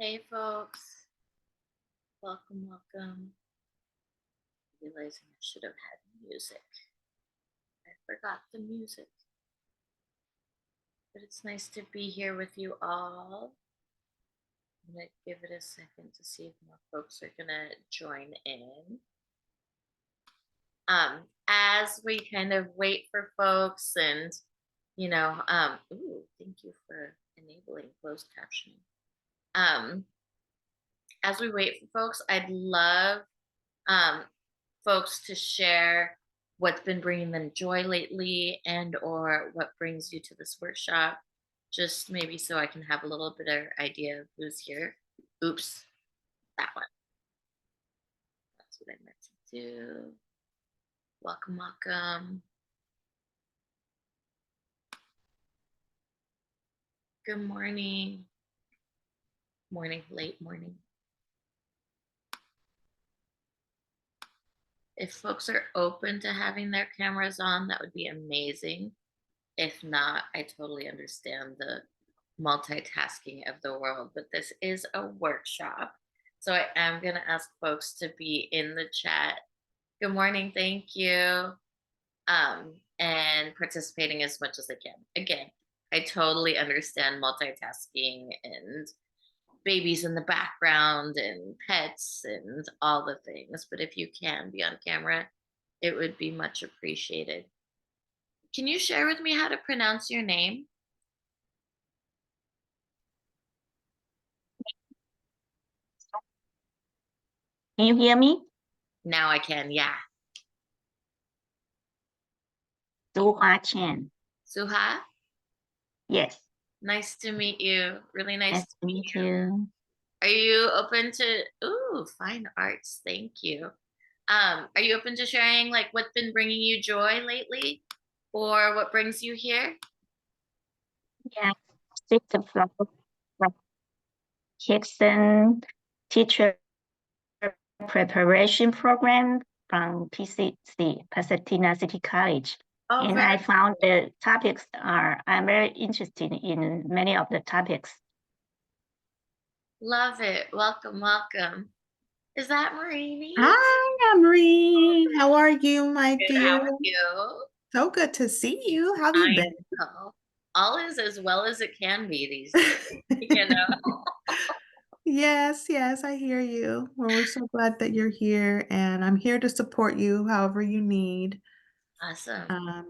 Hey folks, welcome. Realizing I should have had music. I forgot the music. But it's nice to be here with you all. I'm gonna give it a second to see if more folks are gonna join in. As we kind of wait for folks and thank you for enabling closed captioning. As we wait for folks, I'd love um, folks to share what's been bringing them joy lately and or what brings you to this workshop, just maybe so I can have a little bit of idea of who's here. Oops, that one. That's what I meant to do. Welcome. Good morning. Late morning. If folks are open to having their cameras on, that would be amazing. If not, I totally understand the multitasking of the world, but this is a workshop. So I am going to ask folks to be in the chat. Good morning. Thank you. And participating as much as I can. Again, I totally understand multitasking and babies in the background and pets and all the things. But if you can be on camera, it would be much appreciated. Can you share with me how to pronounce your name? Can you hear me? Now I can, yeah. Suha Chen. Suha, Yes. nice to meet you. Really nice Nice to to meet meet you. you. Are you open to, fine arts, thank you. Are you open to sharing like what's been bringing you joy lately or what brings you here? Yeah. Sister from Hickson Teacher Preparation Program from PCC, Pasadena City College. Oh, And very I found the topics I'm very interested in many of the topics. love it. Welcome. Is that Marini? Hi, Maureen. How are you, my Good, how dear? are you? So good to see you. How have you I been? know. All is as well as it can be these days, you know? Yes, I hear you. Well, we're so glad that you're here, and I'm here to support you however you need. Awesome.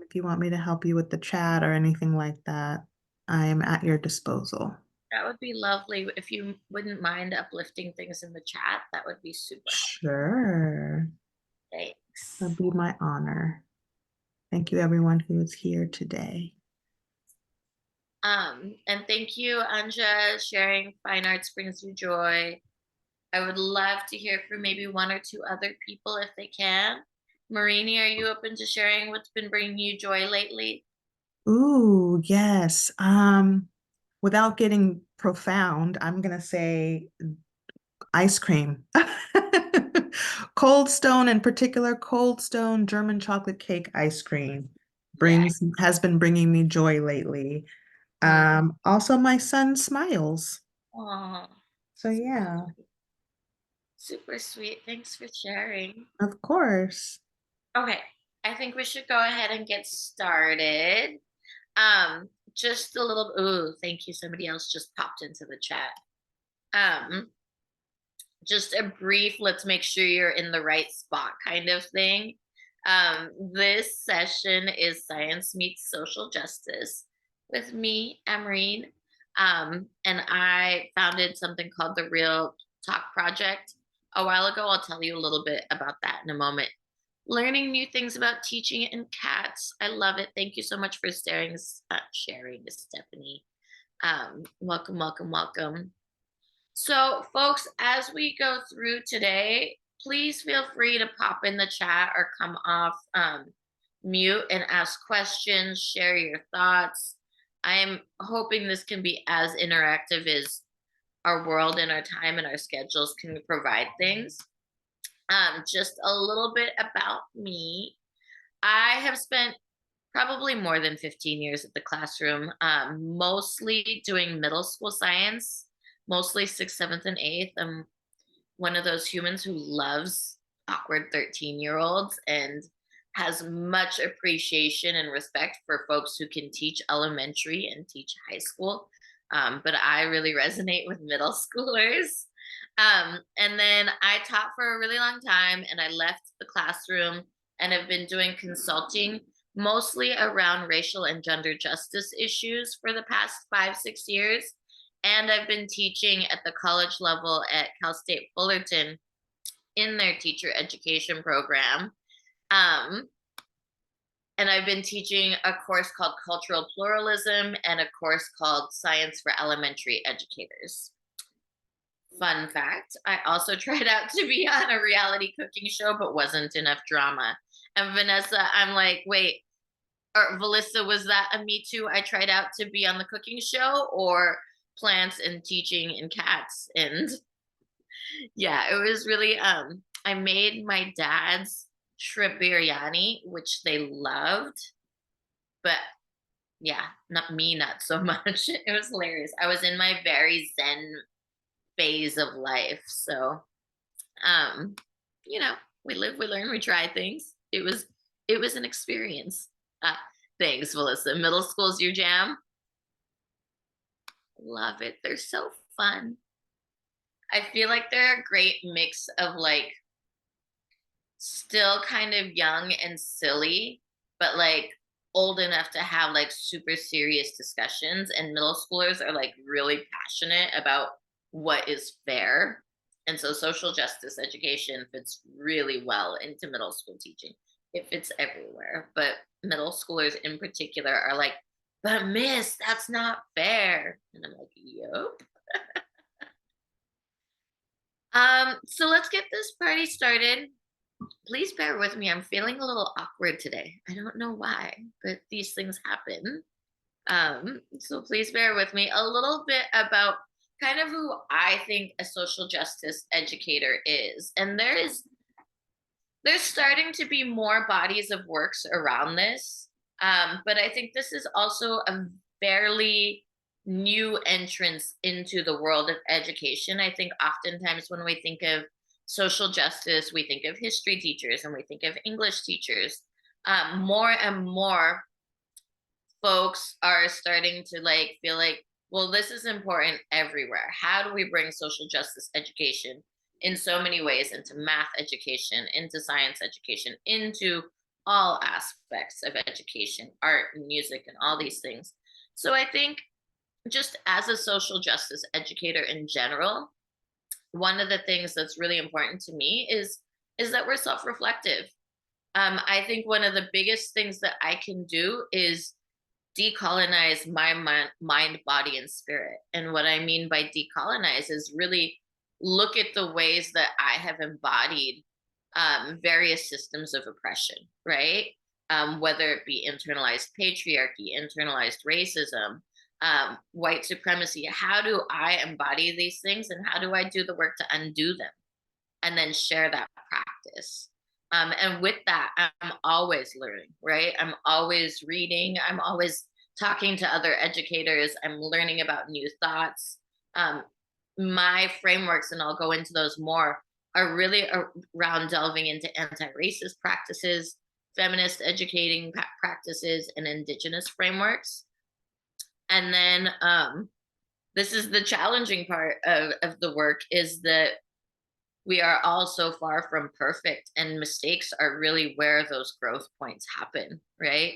If you want me to help you with the chat or anything like that, I am at your disposal. That would be lovely. If you wouldn't mind uplifting things in the chat, that would be super Sure. helpful. It'll Thanks. be my honor. Thank you, everyone who is here today. And thank you, Anja, sharing Fine Arts Brings You Joy. I would love to hear from maybe one or two other people if they can. Marini, are you open to sharing what's been bringing you joy lately? Ooh, yes. Without getting profound, I'm gonna say ice cream. Cold Stone, in particular, Cold Stone German chocolate cake ice cream Yeah. has been bringing me joy lately. Also my son smiles. Oh, So yeah, super sweet. Thanks for sharing. of course. Okay, I think we should go ahead and get started. Just a little, ooh, thank you. Somebody else just popped into the chat. Um, just a brief, let's make sure you're in the right spot kind of thing. This session is Science Meets Social Justice with me, Emerine. And I founded something called the Real Talk Project a while ago. I'll tell you a little bit about that in a moment. Learning new things about teaching in cats. I love it. Thank you so much for sharing, Stephanie. Welcome. So, folks, as we go through today, please feel free to pop in the chat or come off mute and ask questions, share your thoughts. I'm hoping this can be as interactive as our world and our time and our schedules can provide things. Just a little bit about me. I have spent probably more than 15 years at the classroom, mostly doing middle school science. mostly sixth, seventh, and eighth. I'm one of those humans who loves awkward 13-year-olds and has much appreciation and respect for folks who can teach elementary and teach high school. But I really resonate with middle schoolers. And then I taught for a really long time and I left the classroom and have been doing consulting mostly around racial and gender justice issues for the past 5, 6 years. And I've been teaching at the college level at Cal State Fullerton in their teacher education program. And I've been teaching a course called Cultural Pluralism and a course called Science for Elementary Educators. Fun fact, I also tried out to be on a reality cooking show, but wasn't enough drama. And Vanessa, I'm like, wait, or Valissa, was that a me too? I tried out to be on the cooking show, or plants and teaching and cats? And yeah, it was really, I made my dad's shrimp biryani, which they loved, but yeah, not so much. It was hilarious. I was in my very zen phase of life. So, um, you know, we live, we learn, we try things. It was an experience. Thanks, Melissa. Middle school's your jam? Love it. They're so fun. I feel like they're a great mix of like still kind of young and silly, but like old enough to have like super serious discussions. And middle schoolers are like really passionate about what is fair. And so social justice education fits really well into middle school teaching. It fits everywhere, but middle schoolers in particular are like, but miss, that's not fair. And I'm like, yup. So let's get this party started. Please bear with me. I'm feeling a little awkward today. I don't know why, but these things happen. So please bear with me a little bit about kind of who I think a social justice educator is. And there's starting to be more bodies of works around this. But I think this is also a fairly new entrance into the world of education. I think oftentimes when we think of social justice, we think of history teachers and we think of English teachers. More and more folks are starting to like feel like, well, this is important everywhere. How do we bring social justice education in so many ways into math education, into science education, into all aspects of education, art and music and all these things? So I think just as a social justice educator in general, one of the things that's really important to me is that we're self-reflective. I think one of the biggest things that I can do is decolonize my mind, body, and spirit. And what I mean by decolonize is really look at the ways that I have embodied various systems of oppression, right? Whether it be internalized patriarchy, internalized racism, white supremacy. How do I embody these things and how do I do the work to undo them and then share that practice? And with that, I'm always learning, right? I'm always reading. I'm always talking to other educators. I'm learning about new thoughts. My frameworks, and I'll go into those more, are really around delving into anti-racist practices, feminist educating practices, and indigenous frameworks. And then this is the challenging part of the work, is that we are all so far from perfect, and mistakes are really where those growth points happen, right?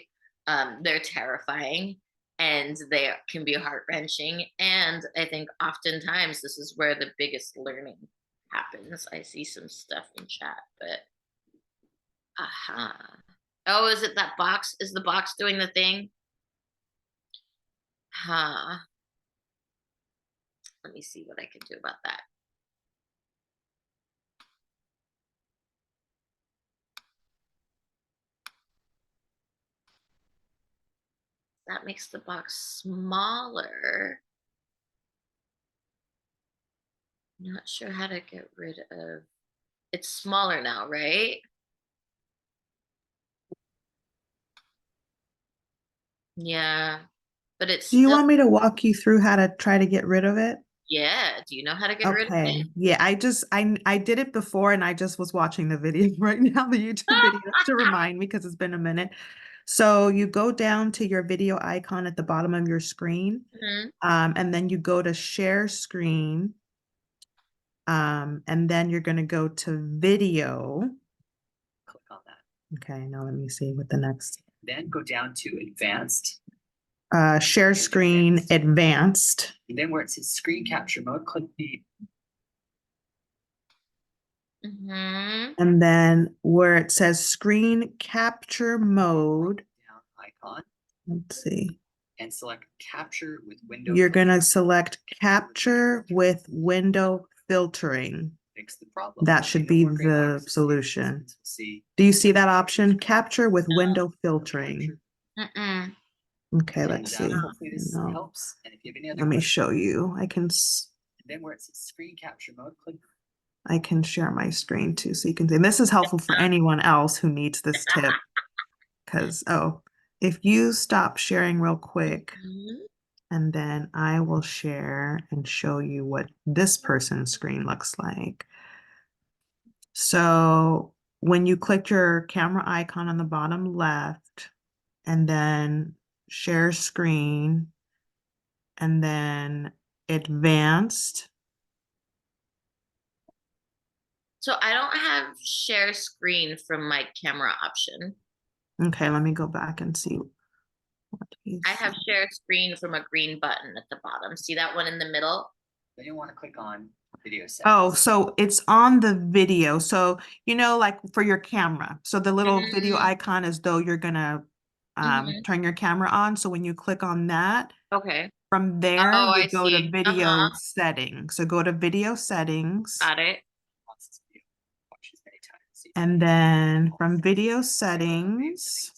They're terrifying and they can be heart-wrenching. And I think oftentimes this is where the biggest learning happens. I see some stuff in chat, but aha. Oh, is it that box? Is the box doing the thing? Huh. Let me see what I can do about that. That makes the box smaller. Not sure how to get rid of. It's smaller now, right? Yeah, but it's Do you still, want me to walk you through how to try to get rid of it? Yeah. Do you know how to get rid of Okay. it? Yeah, I did it before and I just was watching the video right now, the YouTube video to remind me because it's been a minute. So you go down to your video icon at the bottom of your screen, Mhm. and then you go to share screen. And then you're going to go to video. Click on that. Okay, now let me see what the next Then go down to advanced. share screen advanced. And then where it says screen capture mode, click the Mhm. And then where it says screen capture mode, down icon let's see. and select capture with window. You're going to filtering. select capture with window filtering. Fix the problem. That There'll should no be more gray the boxes. solution. See. Do you see that option? Capture with No. window filtering. Mm-mm. Okay, And, let's see. hopefully this No. helps. And if you have any other Let me questions, show you. I can then where it says screen capture mode, click. I can share my screen too, so you can see. And this is helpful for anyone else who needs this tip. Because, if you stop sharing real quick, Mhm. and then I will share and show you what this person's screen looks like. So when you click your camera icon on the bottom left, and then share screen, and then advanced. So I don't have share screen from my camera option. Okay, let me go back and see what I have share screen from a green button at the bottom. See that one in the middle? Then you want to click on video settings. Oh, so it's on the video. So, like for your camera. So the little video Mm. icon is though you're gonna Mhm. turn your camera on. So when you click on that, Okay. from there Oh, you I go to see. video settings. So go to video settings. Got it. Watch this video. Watch as many times. See. And then from video settings,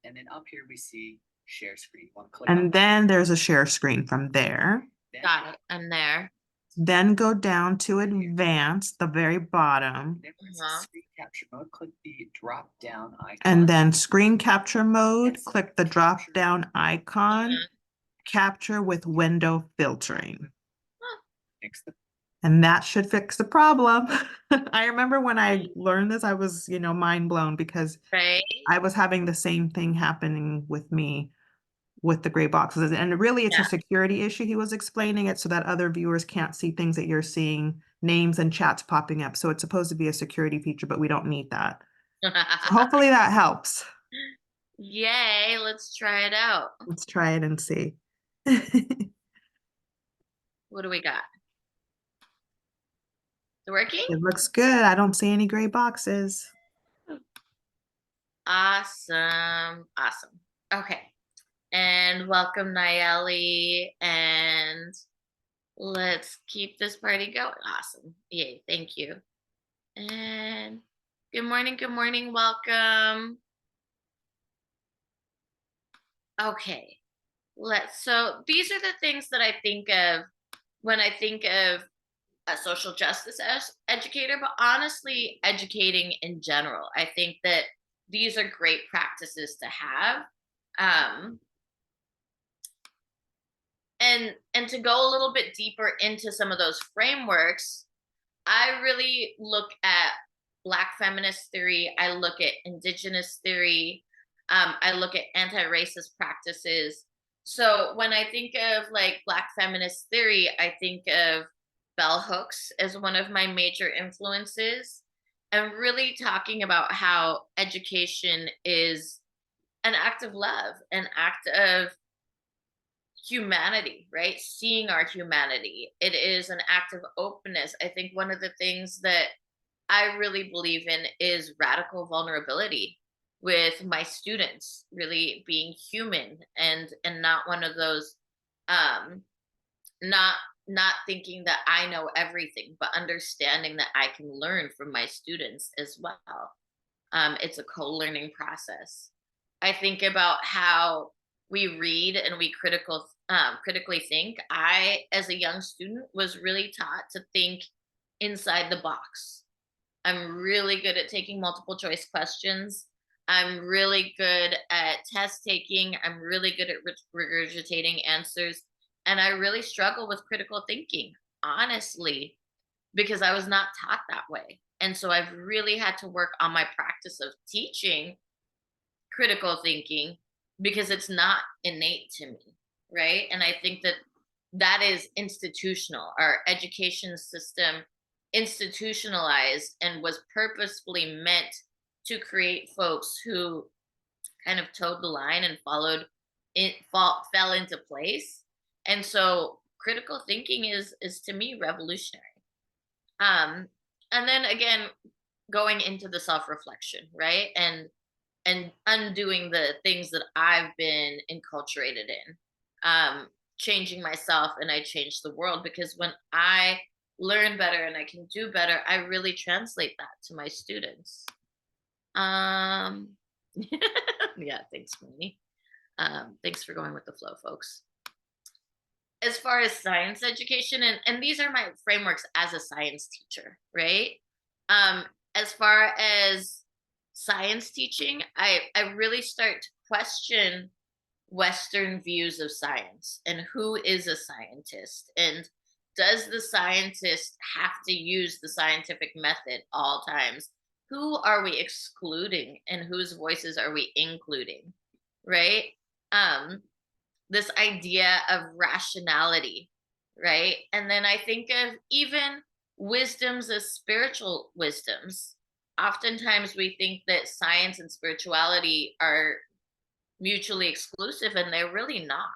And then up here we see share screen. Want to click on and then there's a share screen from there. then Got it. I'm there. Then go down to advanced, the very bottom, Then where it Uh-huh. says screen capture mode, click the drop down icon. and then screen capture mode, click the drop down icon, Mhm. capture with window filtering. Fix the And that should fix the problem. I remember when I learned this, I was, mind blown because Right? I was having the same thing happening with me with the gray boxes. And really, it's Yeah. a security issue. He was explaining it so that other viewers can't see things that you're seeing, names and chats popping up. So it's supposed to be a security feature, but we don't need that. So hopefully that helps. Yay, let's try it out. Let's try it and see. What do we got? Is it working? It looks good. I don't see any gray boxes. Awesome. Awesome. Okay. And welcome, Nayeli. And let's keep this party going. Awesome. Yay. Thank you. And good morning. Good morning. Welcome. Okay. So these are the things that I think of when I think of a social justice educator, but honestly, educating in general. I think that these are great practices to have. And to go a little bit deeper into some of those frameworks, I really look at Black feminist theory. I look at Indigenous theory. I look at anti-racist practices. So when I think of like Black feminist theory, I think of bell hooks as one of my major influences, and really talking about how education is an act of love, an act of humanity, right? Seeing our humanity. It is an act of openness. I think one of the things that I really believe in is radical vulnerability with my students, really being human and not one of those not not thinking that I know everything, but understanding that I can learn from my students as well. It's a co-learning process. I think about how we read and we critically think. I, as a young student, was really taught to think inside the box. I'm really good at taking multiple choice questions. I'm really good at test taking. I'm really good at regurgitating answers. And I really struggle with critical thinking, honestly, because I was not taught that way. And so I've really had to work on my practice of teaching critical thinking because it's not innate to me, right? And I think that that is institutional. Our education system institutionalized and was purposefully meant to create folks who kind of towed the line and followed it, fell into place. And so critical thinking is to me revolutionary. um and then again, going into the self-reflection, right? And undoing the things that I've been enculturated in, changing myself, and I change the world, because when I learn better and I can do better, I really translate that to my students. um yeah, thanks, Mooney. Thanks for going with the flow, folks. As far as science education, and these are my frameworks as a science teacher, right? um as far as science teaching, I really start to question Western views of science and who is a scientist, and does the scientist have to use the scientific method all times? Who are we excluding and whose voices are we including, right? um this idea of rationality, right? And then I think of even wisdoms as spiritual wisdoms. Oftentimes we think that science and spirituality are mutually exclusive, and they're really not.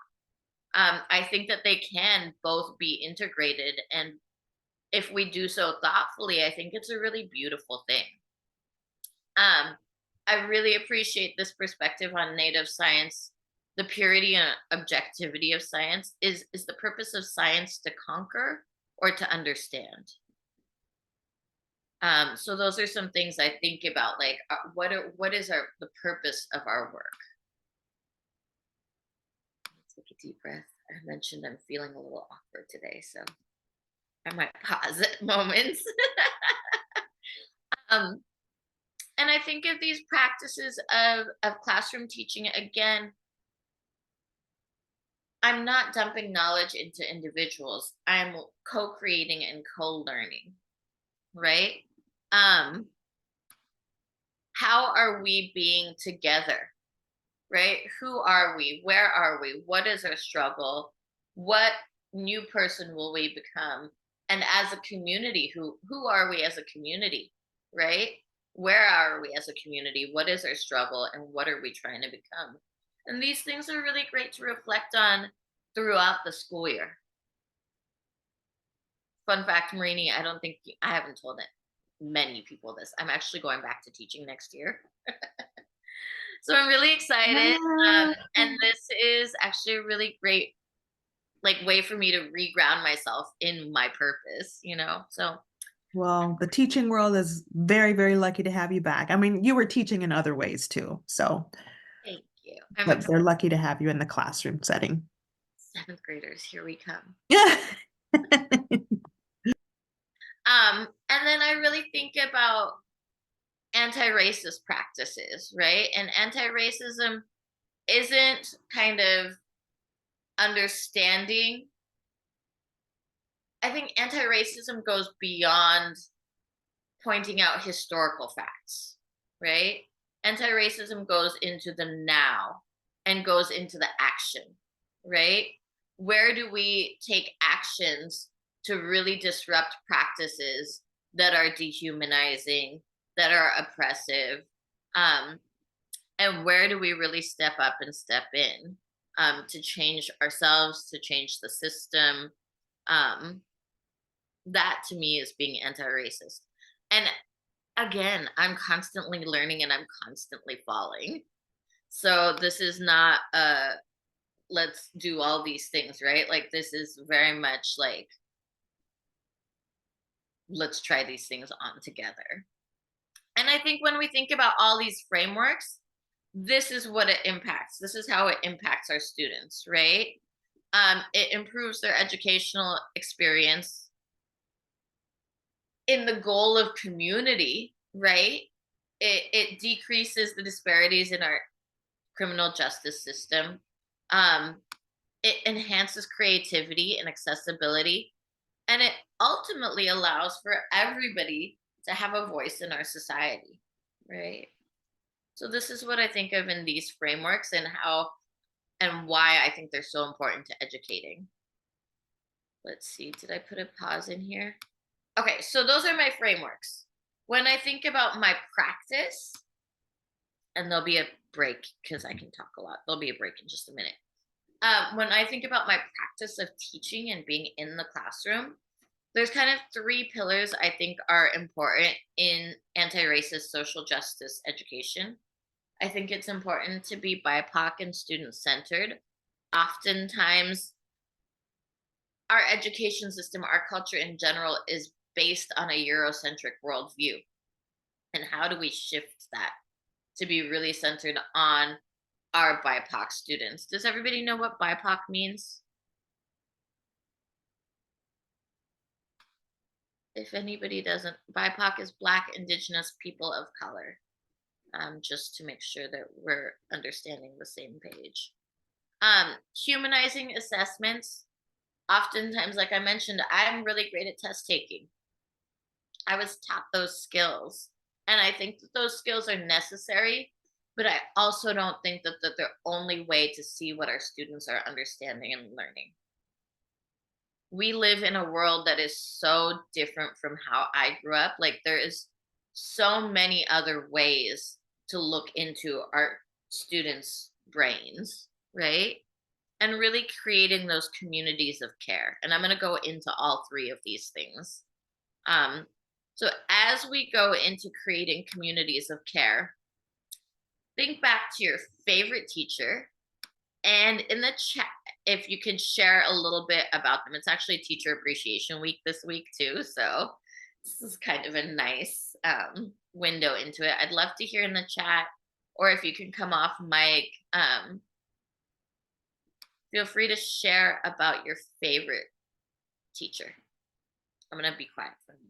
I think that they can both be integrated. And if we do so thoughtfully, I think it's a really beautiful thing. Um, I really appreciate this perspective on native science. The purity and objectivity of science is the purpose of science to conquer or to understand. So those are some things I think about, like what is the purpose of our work? Let's take a deep breath. I mentioned I'm feeling a little awkward today, so I might pause at moments. um, and I think of these practices of classroom teaching again. I'm not dumping knowledge into individuals. I'm co-creating and co-learning, right? Um, how are we being together, right? Who are we? Where are we? What is our struggle? What new person will we become? And as a community, who are we as a community, right? Where are we as a community? What is our struggle and what are we trying to become? And these things are really great to reflect on throughout the school year. Fun fact, Marini, I haven't told it many people this. I'm actually going back to teaching next year. So I'm really excited. And this is actually a really great way for me to reground myself in my purpose, So Well, the teaching world is very, very lucky to have you back. I mean, you were teaching in other ways too, so thank you. but they're lucky to have you in the classroom setting. 7th graders, here we come. Yeah. And then I really think about anti-racist practices, right? And anti-racism isn't kind of understanding. I think anti-racism goes beyond pointing out historical facts, right? Anti-racism goes into the now and goes into the action, right? Where do we take actions to really disrupt practices that are dehumanizing, that are oppressive? And where do we really step up and step in to change ourselves, to change the system? That to me is being anti-racist. And again, I'm constantly learning and I'm constantly falling. So this is not let's do all these things, right? Like this is very much like let's try these things on together. And I think when we think about all these frameworks, this is what it impacts. This is how it impacts our students, right? It improves their educational experience in the goal of community, right? It decreases the disparities in our criminal justice system. it enhances creativity and accessibility, and it ultimately allows for everybody to have a voice in our society, right? So this is what I think of in these frameworks and how and why I think they're so important to educating. Let's see, did I put a pause in here? Okay, so those are my frameworks. When I think about my practice, and there'll be a break because I can talk a lot. There'll be a break in just a minute. When I think about my practice of teaching and being in the classroom, there's kind of three pillars I think are important in anti-racist social justice education. I think it's important to be BIPOC and student centered. Oftentimes, our education system, our culture in general, is based on a Eurocentric worldview. And how do we shift that to be really centered on our BIPOC students? Does everybody know what BIPOC means? If anybody doesn't, BIPOC is Black, Indigenous, People of Color. Just to make sure that we're understanding the same page. Humanizing assessments. Oftentimes, like I mentioned, I'm really great at test taking. I was taught those skills, and I think that those skills are necessary, but I also don't think that they're the only way to see what our students are understanding and learning. We live in a world that is so different from how I grew up. Like, there is so many other ways to look into our students' brains, right? And really creating those communities of care. And I'm going to go into all three of these things. So as we go into creating communities of care, think back to your favorite teacher, and in the chat, if you could share a little bit about them. It's actually Teacher Appreciation Week this week too, so this is kind of a nice window into it. I'd love to hear in the chat, or if you can come off mic, feel free to share about your favorite teacher. I'm gonna be quiet for a minute.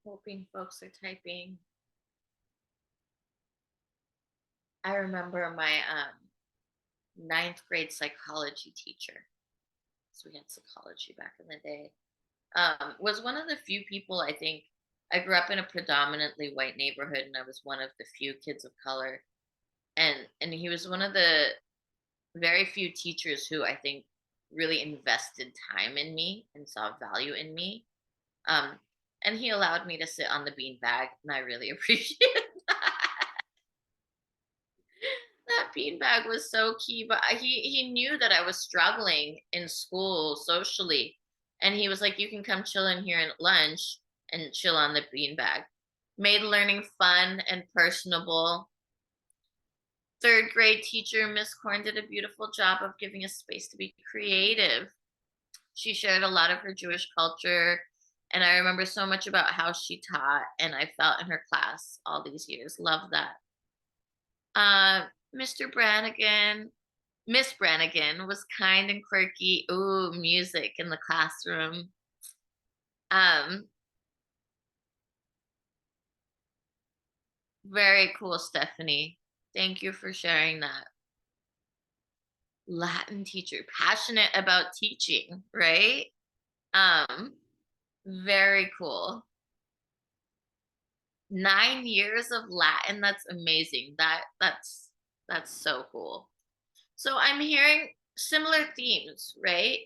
Hoping folks are typing. I remember my ninth grade psychology teacher. So we had psychology back in the day. Was one of the few people, I think, I grew up in a predominantly white neighborhood, and I was one of the few kids of color. And he was one of the very few teachers who I think really invested time in me and saw value in me. And he allowed me to sit on the beanbag, and I really appreciate that. That beanbag was so key, but he knew that I was struggling in school socially, and he was like, "You can come chill in here at lunch and chill on the beanbag." Made learning fun and personable. Third grade teacher, Miss Korn, did a beautiful job of giving us space to be creative. She shared a lot of her Jewish culture, and I remember so much about how she taught, and I felt in her class all these years. Love that. Mr. Brannigan, Miss Brannigan was kind and quirky. Ooh, music in the classroom. Very cool, Stephanie. Thank you for sharing that. Latin teacher, passionate about teaching, right? Very cool. 9 years of Latin, that's amazing. That's so cool. So I'm hearing similar themes, right?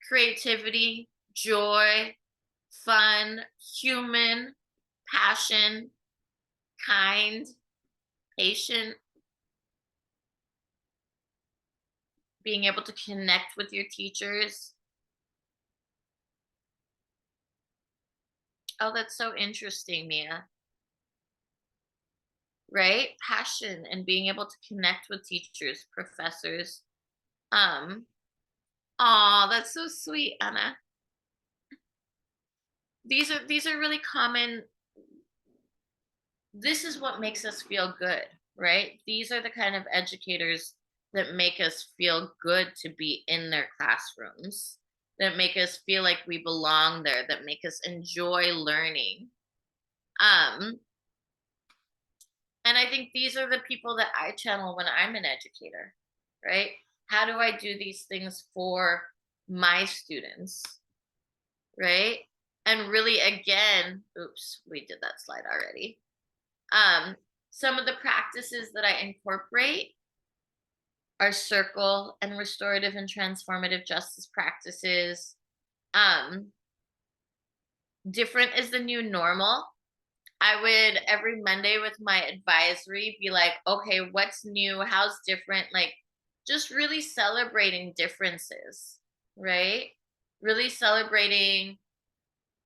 Creativity, joy, fun, human, passion, kind, patient, being able to connect with your teachers. Oh, that's so interesting, Mia. Right? Passion and being able to connect with teachers, professors. Oh, that's so sweet, Anna. These are really common. This is what makes us feel good, right? These are the kind of educators that make us feel good to be in their classrooms, that make us feel like we belong there, that make us enjoy learning. Um, and I think these are the people that I channel when I'm an educator, right? How do I do these things for my students, right? And really, again, oops, we did that slide already. Some of the practices that I incorporate are circle and restorative and transformative justice practices. Different is the new normal. I would every Monday with my advisory be like, okay, what's new? How's different? Like, just really celebrating differences, right? Really celebrating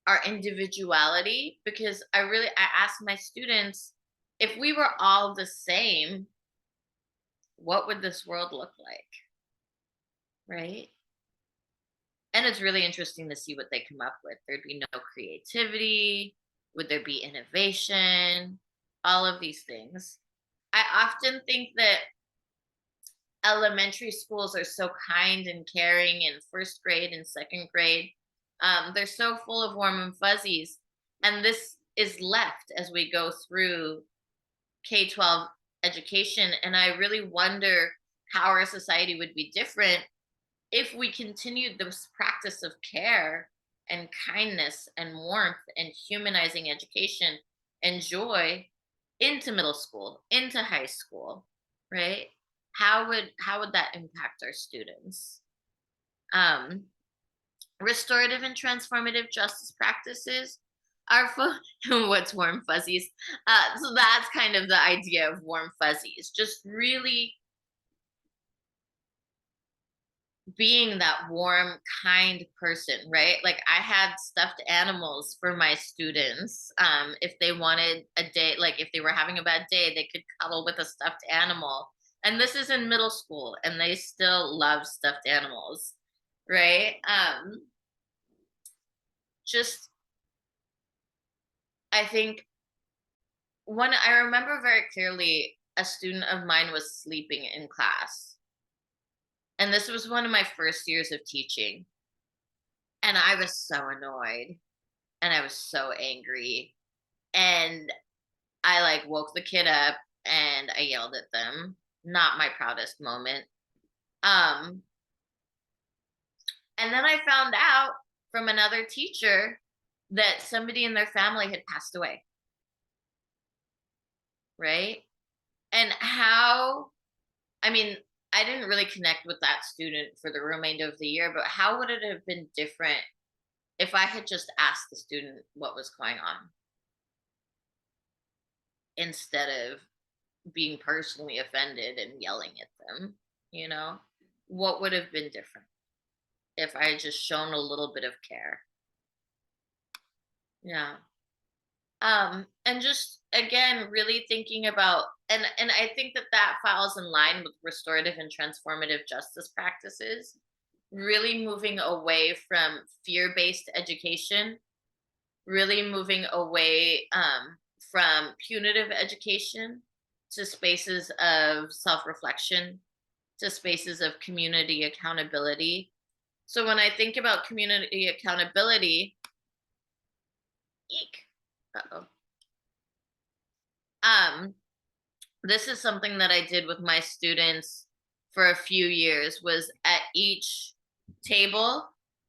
our individuality, because I ask my students, if we were all the same, what would this world look like? Right? And it's really interesting to see what they come up with. There'd be no creativity. Would there be innovation? All of these things. I often think that elementary schools are so kind and caring in first grade and second grade. They're so full of warm and fuzzies. And this is left as we go through K-12 education. And I really wonder how our society would be different if we continued this practice of care and kindness and warmth and humanizing education and joy into middle school, into high school, right? How would that impact our students? Restorative and transformative justice practices are what's warm fuzzies. So that's kind of the idea of warm fuzzies, just really being that warm, kind person, right? Like, I had stuffed animals for my students. If they wanted a day, like if they were having a bad day, they could cuddle with a stuffed animal. And this is in middle school, and they still love stuffed animals, right? Just, I think I remember very clearly a student of mine was sleeping in class. And this was one of my first years of teaching. And I was so annoyed and I was so angry. And I like woke the kid up and I yelled at them. Not my proudest moment. And then I found out from another teacher that somebody in their family had passed away. Right? And I mean, I didn't really connect with that student for the remainder of the year, but how would it have been different if I had just asked the student what was going on instead of being personally offended and yelling at them? You know, what would have been different if I had just shown a little bit of care? Yeah. And just again, really thinking about, and I think that falls in line with restorative and transformative justice practices, really moving away from fear-based education, really moving away from punitive education to spaces of self-reflection, to spaces of community accountability. So when I think about community accountability, eek, uh-oh. This is something that I did with my students for a few years. Was at each table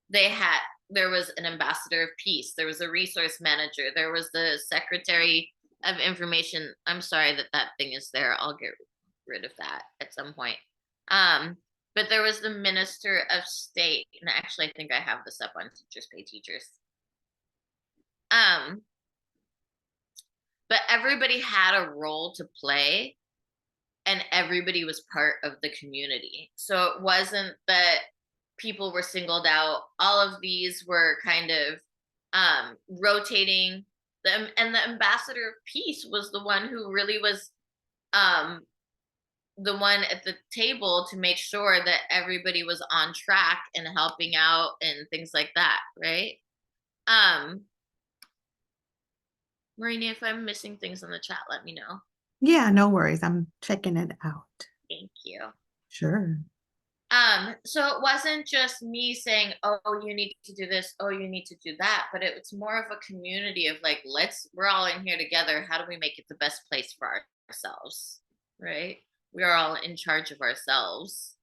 there was an ambassador of peace, there was a resource manager, there was the secretary of information. I'm sorry that thing is there. I'll get rid of that at some point. But there was the minister of state, and actually I think I have this up on Teachers Pay Teachers. But everybody had a role to play and everybody was part of the community. So it wasn't that people were singled out. All of these were kind of rotating. And the ambassador of peace was the one who really was the one at the table to make sure that everybody was on track and helping out and things like that, right? Marini, if I'm missing things in the chat, let me know. Yeah, no worries. I'm checking it out. Thank you. Sure. So it wasn't just me saying, oh, you need to do this, oh, you need to do that, but it was more of a community of like, we're all in here together. How do we make it the best place for ourselves? Right? We are all in charge of ourselves.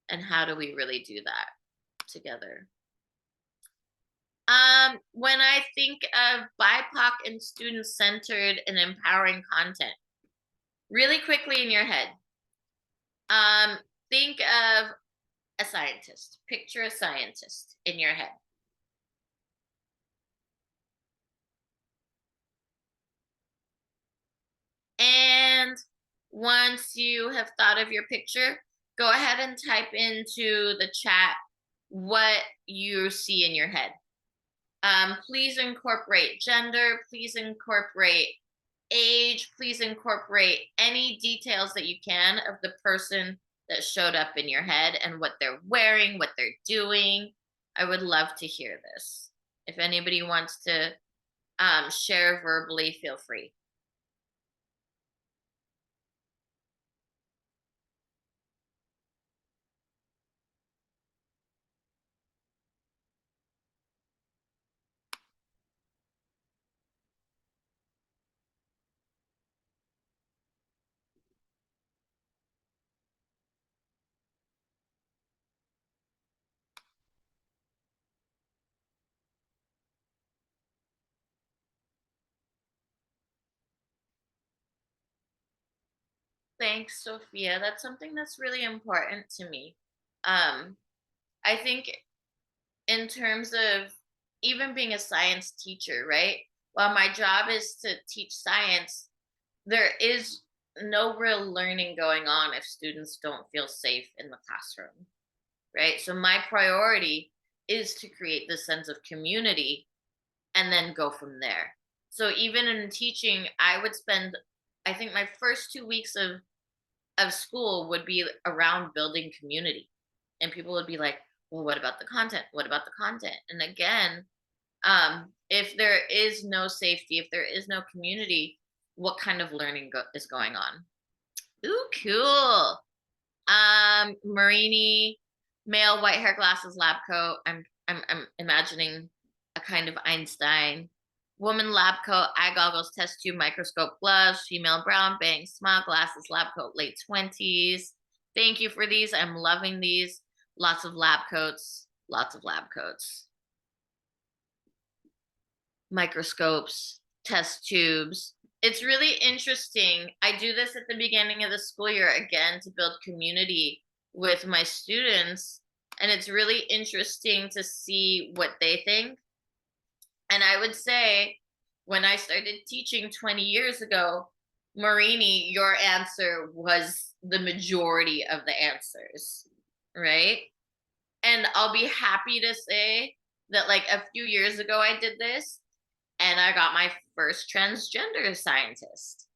And how do we really do that together? When I think of BIPOC and student-centered and empowering content, really quickly in your head, think of a scientist. Picture a scientist in your head. And once you have thought of your picture, go ahead and type into the chat what you see in your head. Please incorporate gender, please incorporate age, please incorporate any details that you can of the person that showed up in your head and what they're wearing, what they're doing. I would love to hear this. If anybody wants to share verbally, feel free. Thanks, Sophia. That's something that's really important to me. I think in terms of even being a science teacher, right? While my job is to teach science, there is no real learning going on if students don't feel safe in the classroom, right? So my priority is to create this sense of community and then go from there. So even in teaching, I would spend, I think my first 2 weeks of school would be around building community. And people would be like, well, what about the content? What about the content? And again, if there is no safety, if there is no community, what kind of learning is going on? Ooh, cool. Marini, male, white hair, glasses, lab coat. I'm imagining a kind of Einstein. Woman, lab coat, eye goggles, test tube, microscope, gloves. Female, brown, bangs, smile, glasses, lab coat, late 20s. Thank you for these. I'm loving these. Lots of lab coats. Lots of lab coats. Microscopes, test tubes. It's really interesting. I do this at the beginning of the school year again to build community with my students. And it's really interesting to see what they think. And I would say when I started teaching 20 years ago, Marini, your answer was the majority of the answers, right? And I'll be happy to say that like a few years ago, I did this and I got my first transgender scientist.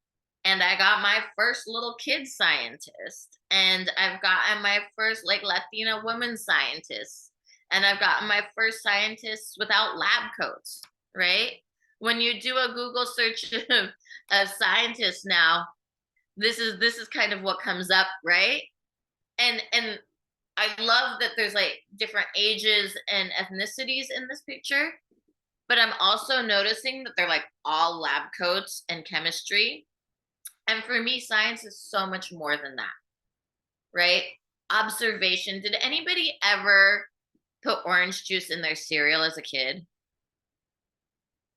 And I got my first little kid scientist. And I've gotten my first like Latina woman scientist. And I've gotten my first scientists without lab coats, right? When you do a Google search of scientists now, this is kind of what comes up, right? And I love that there's like different ages and ethnicities in this picture, but I'm also noticing that they're like all lab coats and chemistry. And for me, science is so much more than that, right? Observation. Did anybody ever put orange juice in their cereal as a kid?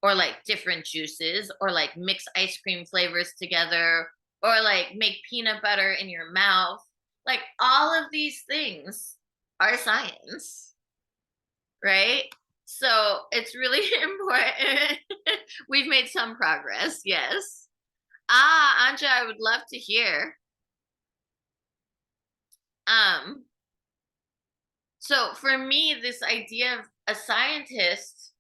Or like different juices, or like mix ice cream flavors together, or like make peanut butter in your mouth. Like all of these things are science, right? So it's really important. We've made some progress, yes. Anja, I would love to hear. So for me, this idea of a scientist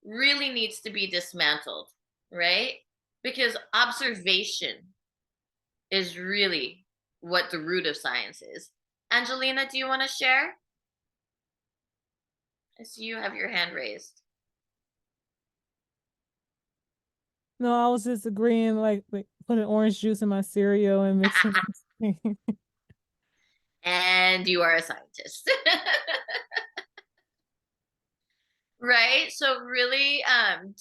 really needs to be dismantled, right? Because observation is really what the root of science is. Angelina, do you want to share? I see you have your hand raised. No, I was just agreeing, like putting orange juice in my cereal and mixing it. and you are a scientist. Right? So really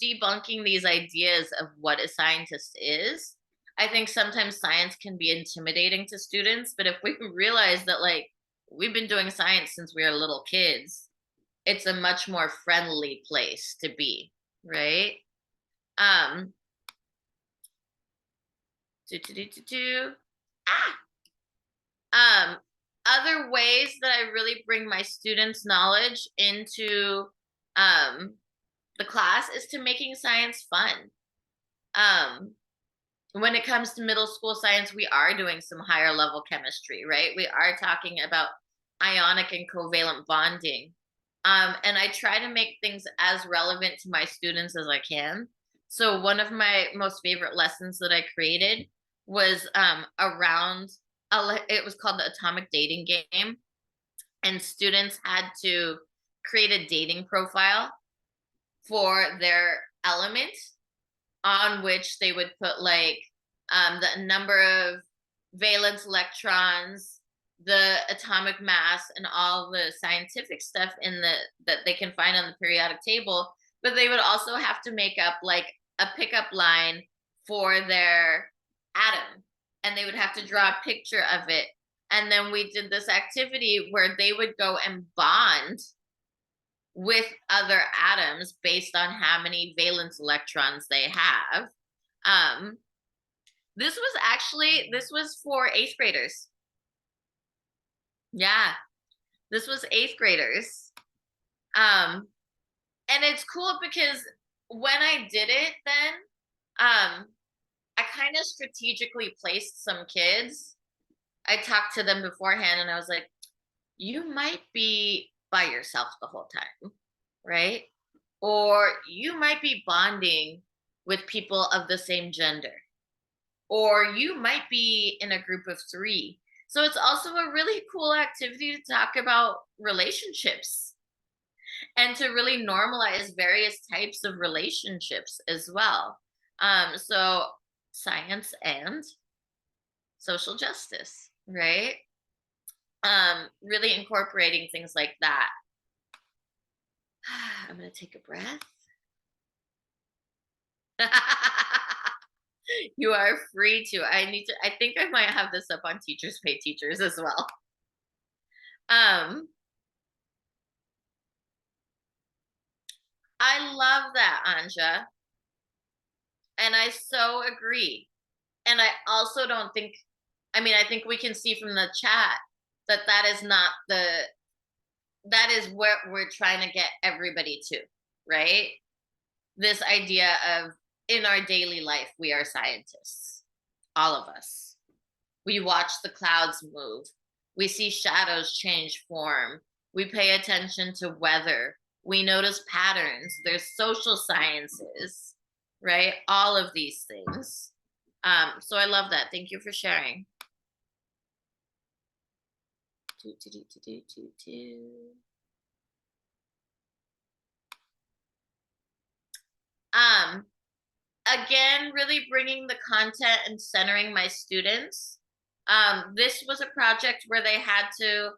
debunking these ideas of what a scientist is. I think sometimes science can be intimidating to students, but if we realize that like we've been doing science since we were little kids, it's a much more friendly place to be, right? Um do, do, do, do, do. Other ways that I really bring my students' knowledge into the class is to making science fun. When it comes to middle school science, we are doing some higher level chemistry, right? We are talking about ionic and covalent bonding. And I try to make things as relevant to my students as I can. So one of my most favorite lessons that I created was around, it was called the Atomic Dating Game. And students had to create a dating profile for their element, on which they would put like the number of valence electrons, the atomic mass, and all the scientific stuff in the that they can find on the periodic table. But they would also have to make up like a pickup line for their atom, and they would have to draw a picture of it. And then we did this activity where they would go and bond with other atoms based on how many valence electrons they have. This was for 8th graders. Yeah, this was 8th graders. And it's cool because when I did it then, I kind of strategically placed some kids. I talked to them beforehand and I was like, you might be by yourself the whole time, right? Or you might be bonding with people of the same gender. Or you might be in a group of 3. So it's also a really cool activity to talk about relationships and to really normalize various types of relationships as well. So science and social justice, right? Really incorporating things like that. I'm gonna take a breath. You are free to. I think I might have this up on Teachers Pay Teachers as well. I love that, Anja. And I so agree. And I also don't think, I mean, I think we can see from the chat that that is where we're trying to get everybody to, right? This idea of in our daily life, we are scientists, all of us. We watch the clouds move. We see shadows change form. We pay attention to weather. We notice patterns. There's social sciences, right? All of these things. So I love that. Thank you for sharing. Again, really bringing the content and centering my students. This was a project where they had to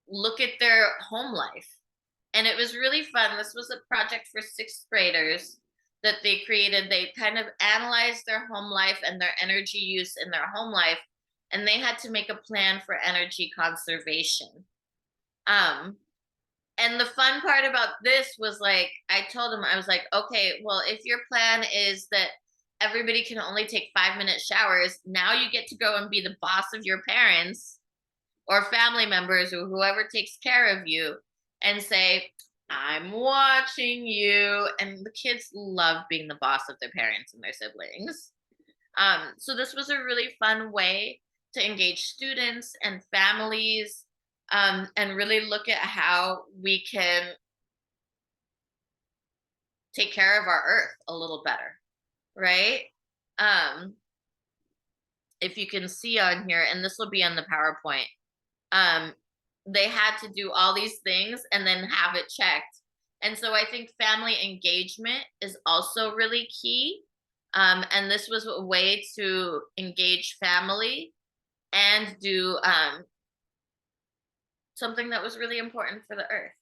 look at their home life. And it was really fun. This was a project for 6th graders that they created. They kind of analyzed their home life and their energy use in their home life. And they had to make a plan for energy conservation. And the fun part about this was like, I told them, I was like, okay, well, if your plan is that everybody can only take 5-minute showers, now you get to go and be the boss of your parents or family members or whoever takes care of you and say, I'm watching you. And the kids love being the boss of their parents and their siblings. So this was a really fun way to engage students and families, and really look at how we can take care of our earth a little better, right? If you can see on here, and this will be on the PowerPoint, they had to do all these things and then have it checked. And so I think family engagement is also really key. And this was a way to engage family and do something that was really important for the earth.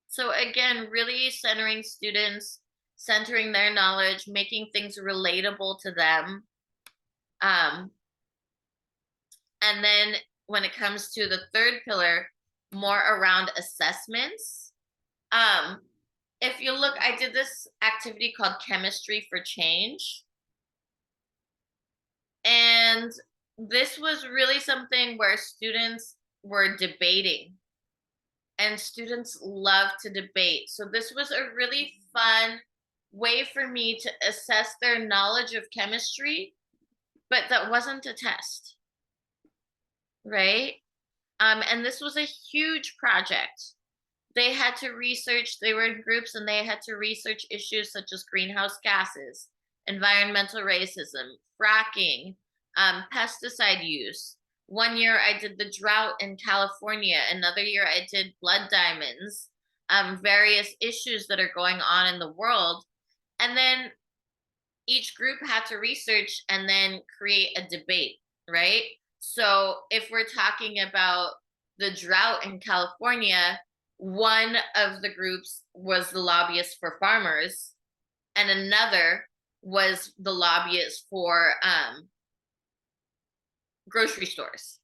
So again, really centering students, centering their knowledge, making things relatable to them. And then when it comes to the third pillar, more around assessments. If you look, I did this activity called Chemistry for Change. And this was really something where students were debating, and students love to debate. So this was a really fun way for me to assess their knowledge of chemistry, but that wasn't a test, right? And this was a huge project. They had to research, they were in groups and they had to research issues such as greenhouse gases, environmental racism, fracking, pesticide use. One year I did the drought in California. Another year I did blood diamonds, various issues that are going on in the world. And then each group had to research and then create a debate, right? So if we're talking about the drought in California, one of the groups was the lobbyist for farmers, and another was the lobbyist for grocery stores,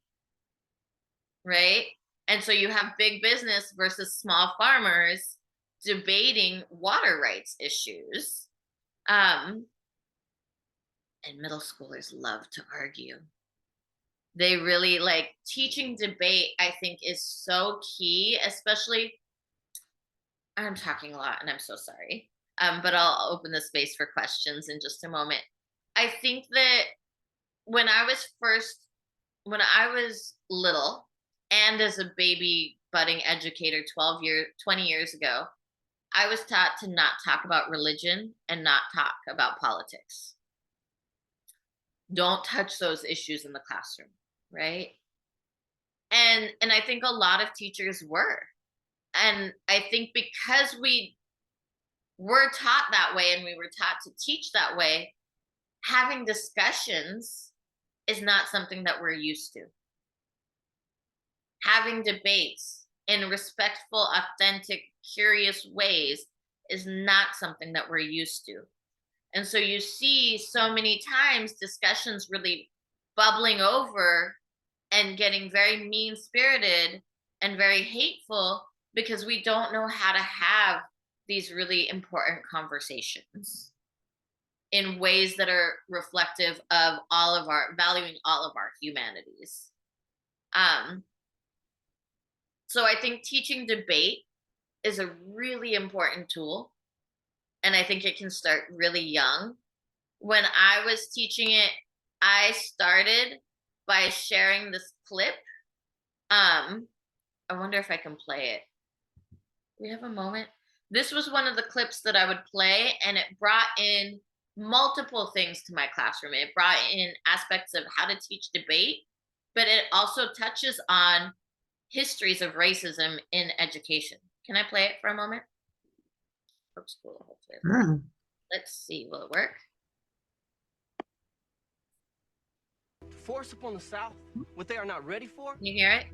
right? And so you have big business versus small farmers debating water rights issues. And middle schoolers love to argue. They really like teaching debate, I think, is so key, especially. I'm talking a lot and I'm so sorry. But I'll open the space for questions in just a moment. I think that when I was little and as a baby budding educator 20 years ago, I was taught to not talk about religion and not talk about politics. Don't touch those issues in the classroom, right? And I think a lot of teachers were. And I think because we were taught that way and we were taught to teach that way, having discussions is not something that we're used to. Having debates in respectful, authentic, curious ways is not something that we're used to. And so you see so many times discussions really bubbling over and getting very mean-spirited and very hateful because we don't know how to have these really important conversations in ways that are reflective of valuing all of our humanities. So I think teaching debate is a really important tool. And I think it can start really young. When I was teaching it, I started by sharing this clip. I wonder if I can play it. We have a moment. This was one of the clips that I would play, and it brought in multiple things to my classroom. It brought in aspects of how to teach debate, but it also touches on histories of racism in education. Can I play it for a moment? Oops, cool. Sure. Let's see, will it work? Force upon the South what they are not ready for Can you hear it?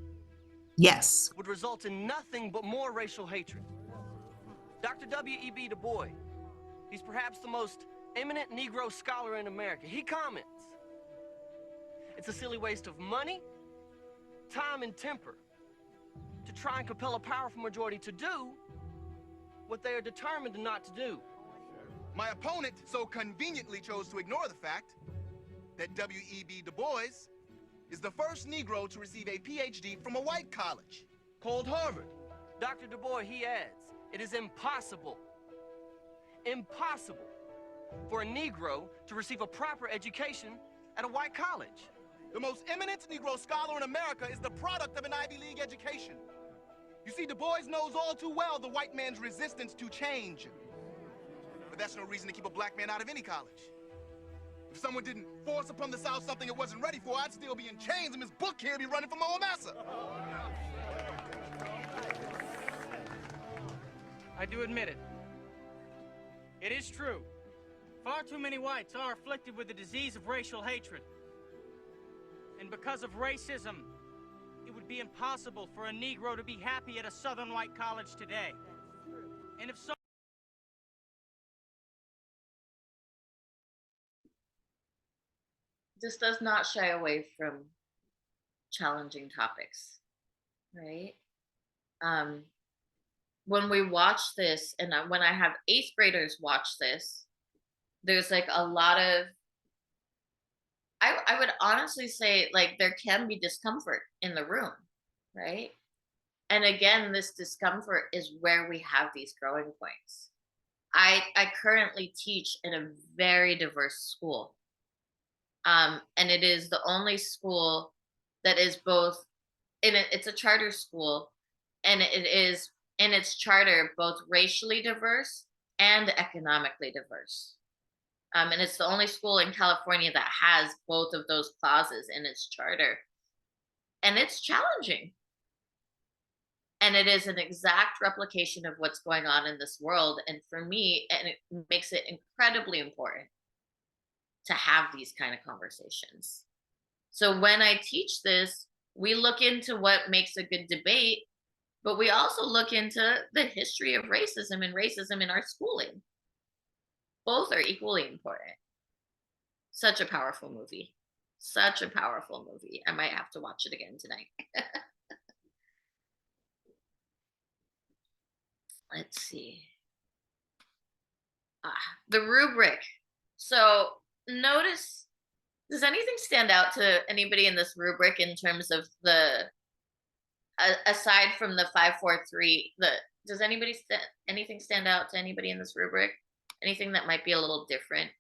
Yes. would result in nothing but more racial hatred. Dr. W.E.B. Du Bois, he's perhaps the most eminent Negro scholar in America. He comments, it's a silly waste of money, time, and temper to try and compel a powerful majority to do what they are determined not to do. My opponent so conveniently chose to ignore the fact that W.E.B. Du Bois is the first Negro to receive a PhD from a white college called Harvard. Dr. Du Bois, he adds, it is impossible for a Negro to receive a proper education at a white college. The most eminent Negro scholar in America is the product of an Ivy League education. You see, Du Bois knows all too well the white man's resistance to change. But that's no reason to keep a black man out of any college. If someone didn't force upon the South something it wasn't ready for, I'd still be in chains and Miss Book here be running for Moa Massa. I do admit it. It is true. Far too many whites are afflicted with the disease of racial hatred. And because of racism, it would be impossible for a Negro to be happy at a Southern white college today. And if so, this does not shy away from challenging topics, right? When we watch this, and when I have eighth graders watch this, there's like a lot of, I would honestly say, like, there can be discomfort in the room, right? And again, this discomfort is where we have these growing points. I currently teach in a very diverse school. And it is the only school that is both it's a charter school, and it is in its charter both racially diverse and economically diverse. And it's the only school in California that has both of those clauses in its charter. And it's challenging. And it is an exact replication of what's going on in this world. And for me, and it makes it incredibly important to have these kind of conversations. So when I teach this, we look into what makes a good debate, but we also look into the history of racism and racism in our schooling. Both are equally important. Such a powerful movie. Such a powerful movie. I might have to watch it again tonight. Let's see. The rubric. So notice, does anything stand out to anybody in this rubric in terms of the, aside from the 543, does anything stand out to anybody in this rubric? Anything that might be a little different?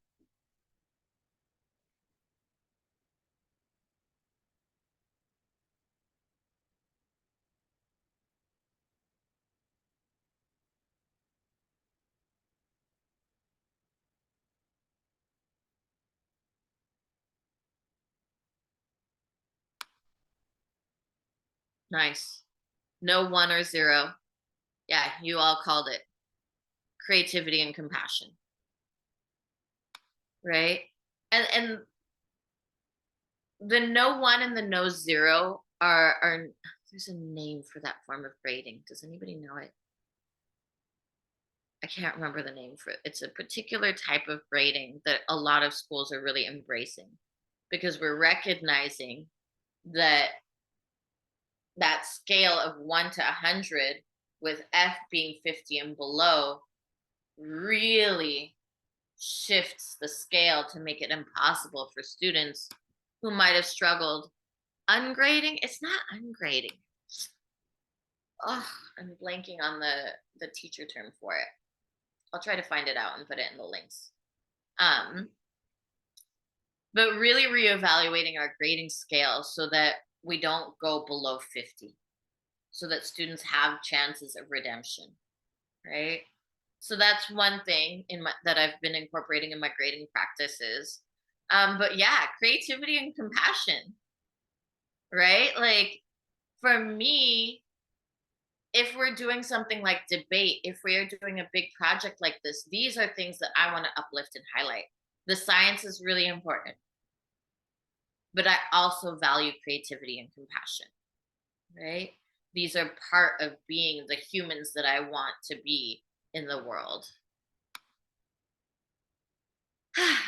Nice. No 1 or 0. Yeah, you all called it. Creativity and compassion. Right? And the no 1 and the no 0 are there's a name for that form of grading. Does anybody know it? I can't remember the name for it. It's a particular type of grading that a lot of schools are really embracing, because we're recognizing that scale of 1 to 100, with F being 50 and below, really shifts the scale to make it impossible for students who might have struggled. Ungrading, it's not ungrading. Oh, I'm blanking on the teacher term for it. I'll try to find it out and put it in the links. But really reevaluating our grading scale so that we don't go below 50, so that students have chances of redemption, right? So that's one thing that I've been incorporating in my grading practices. But yeah, creativity and compassion, right? Like, for me, if we're doing something like debate, if we are doing a big project like this, these are things that I want to uplift and highlight. The science is really important, but I also value creativity and compassion, right? These are part of being the humans that I want to be in the world.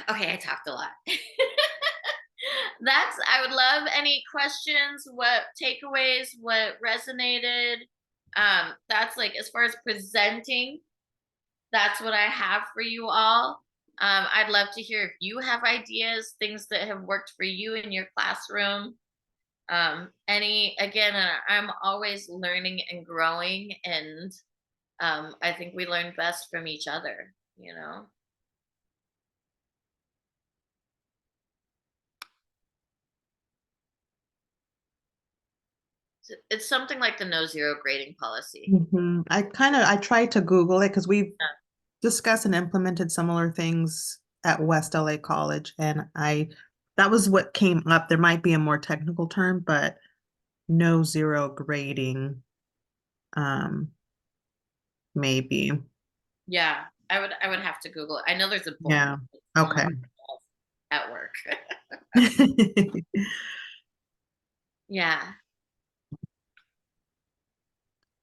Okay, I talked a lot. I would love any questions, what takeaways, what resonated. That's like, as far as presenting, that's what I have for you all. I'd love to hear if you have ideas, things that have worked for you in your classroom. Again, I'm always learning and growing, and I think we learn best from each other, you know? It's something like the no 0 grading policy. I tried to Google it because we've discussed and implemented similar things at West LA College, and that was what came up. There might be a more technical term, but no 0 grading, maybe. Yeah, I would have to Google it. I know there's a book. Yeah. Okay. At work. Yeah.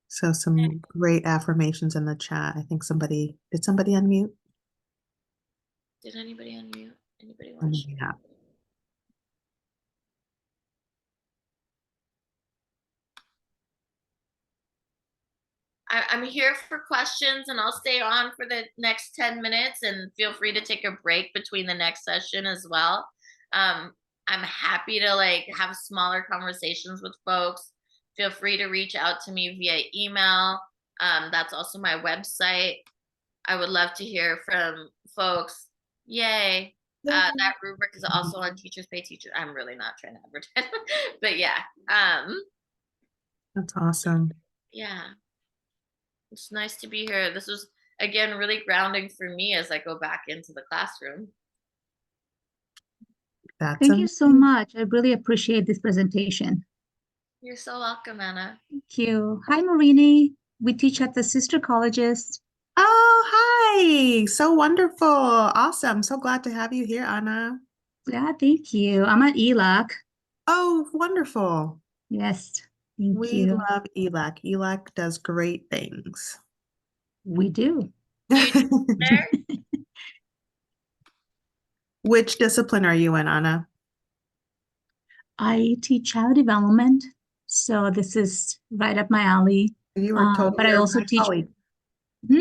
So some great affirmations in the chat. I think did somebody unmute? Did anybody unmute? Anybody want to share? Yeah. I'm here for questions and I'll stay on for the next 10 minutes and feel free to take a break between the next session as well. I'm happy to like have smaller conversations with folks. Feel free to reach out to me via email. That's also my website. I would love to hear from folks. Yay. That rubric is also on Teachers Pay Teachers. I'm really not trying to advertise, but yeah. That's awesome. Yeah. It's nice to be here. This was, again, really grounding for me as I go back into the classroom. That's Thank you so amazing. much. I really appreciate this presentation. You're so welcome, Anna. Thank you. Hi, Marini. We teach at the sister colleges. Oh, hi. So wonderful. Awesome. So glad to have you here, Anna. Yeah, thank you. I'm at ELAC. Oh, wonderful. Yes, thank We you. love ELAC. ELAC does great things. We do. There? Which discipline are you in, Anna? I teach child development, so this is right up my alley. You are totally But I also my teach. colleague. Hmm?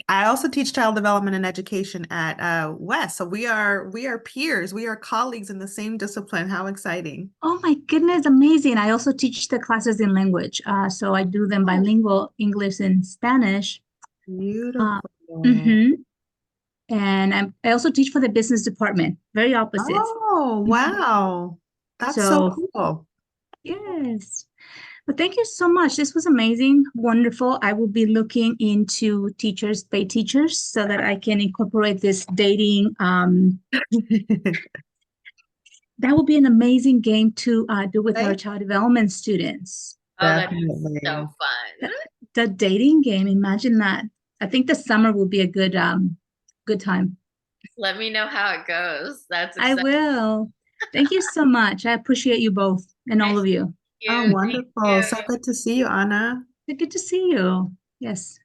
I also teach child development and education at West. So we are peers. We are colleagues in the same discipline. How exciting. Oh my goodness, amazing. I also teach the classes in language. So I do them bilingual, English and Spanish. Beautiful. And I also teach for the business department. Very opposite. Oh, wow. That's so cool. Yes. But thank you so much. This was amazing, wonderful. I will be looking into Teachers Pay Teachers so that I can incorporate this dating. That will be an amazing game to do with our Right? child development students. Oh, that'd be Definitely. so fun. The dating game, imagine that. I think the summer will be a good time. Let me know how it goes. That's I exciting. will. Thank you so much. I appreciate you both and all of you. Oh, Thank wonderful. you. So good to see you, Anna. Good to see you. Yes.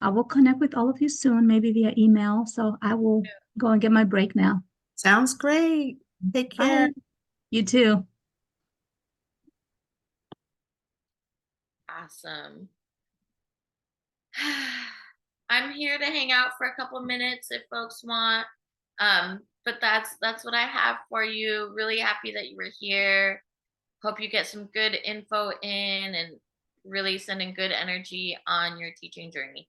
I will connect with all of you soon, maybe via email. So I will go and get my break now. Sounds great. Take care. Bye. You too. Awesome. I'm here to hang out for a couple minutes if folks want. But that's what I have for you. Really happy that you were here. Hope you get some good info in and really sending good energy on your teaching journey.